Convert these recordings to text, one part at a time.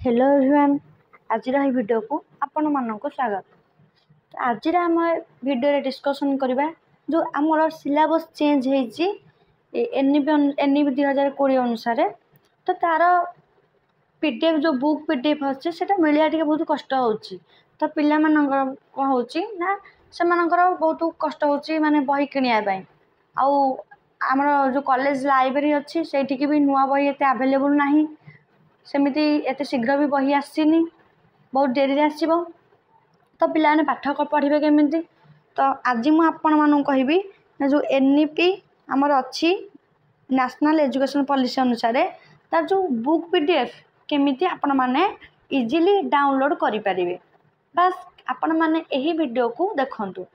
Hello everyone आज video को आपण मानक स्वागत। आज आम वीडियो रे डिस्कशन करबा जो आमर सिलेबस चेंज होईची एनईपी 2020 अनुसार तो तार पीडीएफ जो बुक पीडीएफ अच्छे से मिलिया टे बहुत कष्ट होची। तो पिला मानकर कौन होची ना से मानकर बहुत कष्ट होची माने बही किनिया पई आउ आमर जो कॉलेज लाइब्रेरी अच्छी सेठी भी नुआ बही एते अवेलेबल नाही सेमिति एते शीघ्र भी बही आसीनी बहुत डेरी आसीबो। तो पिलाने पाठ पढ़े केमिति तो आज मु आपण मानू कहबी जो एनईपी आमर अच्छी नेशनल एजुकेशन पॉलिसी अनुसार तार जो बुक पीडीएफ केमिति आपण माने इजीली डाउनलोड करि परिबे। बस आपण माने एही वीडियो को देखंतु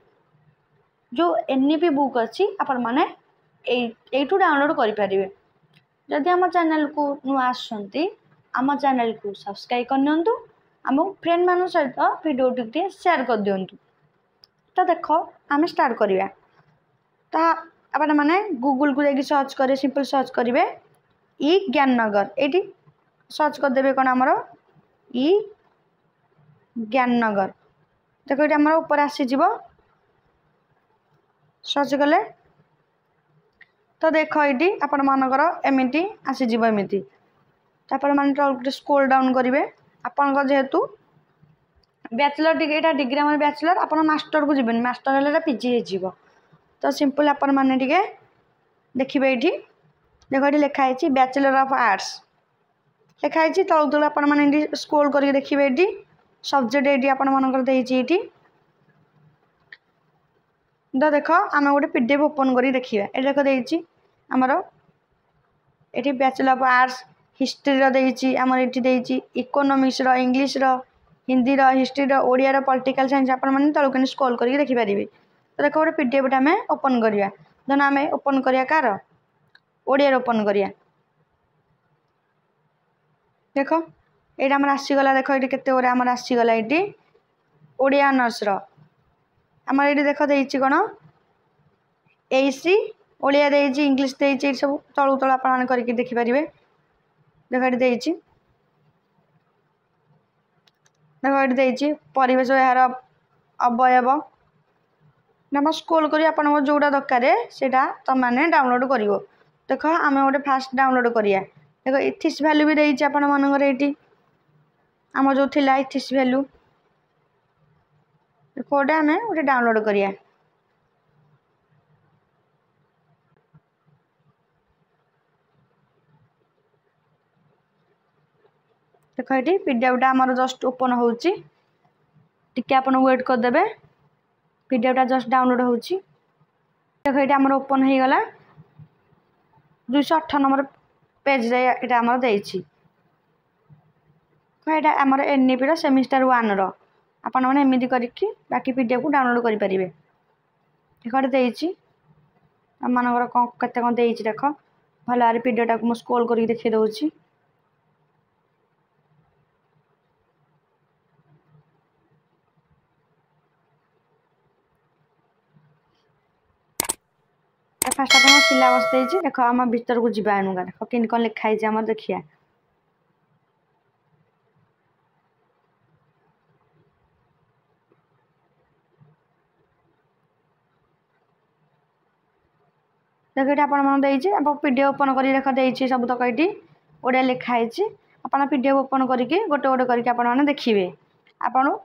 जो एनईपी बुक अच्छी आपण माने एठू डाउनलोड करि परिबे। जदि हम चैनल को नुआ आसंती आम चैनल को सब्सक्राइब करनियंतु आम फ्रेंड मान सहित वीडियो टी शेयर कर दिंतु। तो देख आम स्टार्ट करिया तो आपण माने गूगल को जाकि सर्च करे सिंपल सर्च करेंगे ई ज्ञाननगर ये सर्च करदे कौन आमर ई ज्ञाननगर देख ये आमर ऊपर आसीज सर्च कले तो देख ये आपण मानकर एमती आसीज एमती तापर माने स्क्रोल डाउन करेंगे आपन जेहेतु बैचलर डिग्री एटा डिग्री आम बैचलर आप मास्टर को जीवन मास्टर हेल्ला पीजी हो तो सिंपल आपण मैंने टे देखिए ये देख ये लिखाई बैचलर ऑफ आर्ट्स लिखाई तलू तलू आपण मैंने स्क्रोल करके देखिए ये सब्जेक्ट ये आपण मानकर ये तो देख आम गोटे पीडीएफ ओपन कर देखिए ये देख देती आमर ये बैचलर ऑफ आर्ट्स हिस्ट्री देती आमर ये इकोनॉमिक्स रो इंग्लिश रो हिंदी रो हिस्ट्री रो ओडिया रो पॉलिटिकल साइंस आपण मैंने तलू स्क्रॉल करके देखि पारे। तो देख गोटे पीडीएफ आम ओपन करिया धन आम ओपन करिया कार ओडिया ओपन करिया देख ये आमर आसीगला देख ये केते ओरे आमर आसीगला ये ओडिया ऑनर्स रो आमर ये देख देती कौन एसी ओडिया देती इंग्लिश देती सब तलू तलू आप करके देखिपारे देख ये देती देख ये परिवेश यार अवयव नाम स्क्रोल कर जोड़ा दरकार से तुम मैंने डाउनलोड कर देख आम गोटे फास्ट डाउनलोड करिया देख इथिक्स वैल्यू भी देती आपण मानकर ये आम जो थिला इथिक्स वैल्यू देख गोटे आम गोटे डाउनलोड करिया देख ये पीडीएफटा आमर जस्ट ओपन होची टिके आपन वेट करदेबे पीडीएफटा जस्ट डाउनलोड होची देख ये आमर ओपन हो गला 208 नंबर पेज रे एटा आमर देछि एटा आमर एनईपी रो सेमिस्टर 1 रो आपन माने एमिति करिकि बाकी पीडीएफ को डाउनलोड करि परिबे। देख ये देछि हम मानकर कोन कते कोन देछि देख भला रे पीडीएफटा को म स्क्रॉल करि देखि दउछि फास्ट आप सिलेबस देती देख आम भीतर को जीवा अनुगा देख कि कौन लिखाई आम देखिया देख ये आप पीडीएफ ओपन कर देख देती सब तक ये ओडिया लिखाई आप पीडीएफ ओपन करके गोटे गोटे करके आपने देखिए आपन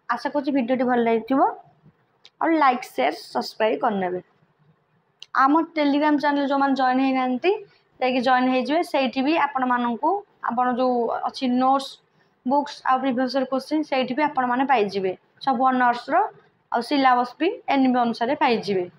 आशा कर वीडियो भल लगे और लाइक शेयर सब्सक्राइब करने आम टेलीग्राम चैनल जो मैंने जॉइन होती जाकि जॉइन होइए भी आपण मानू आपण जो अच्छी नोट्स बुक्स आ प्रीवियस क्वेश्चन से भी आपण मैंने पाइबे सब ऑनर्स रो सिलेबस भी एनईपी अनुसार पाइबे।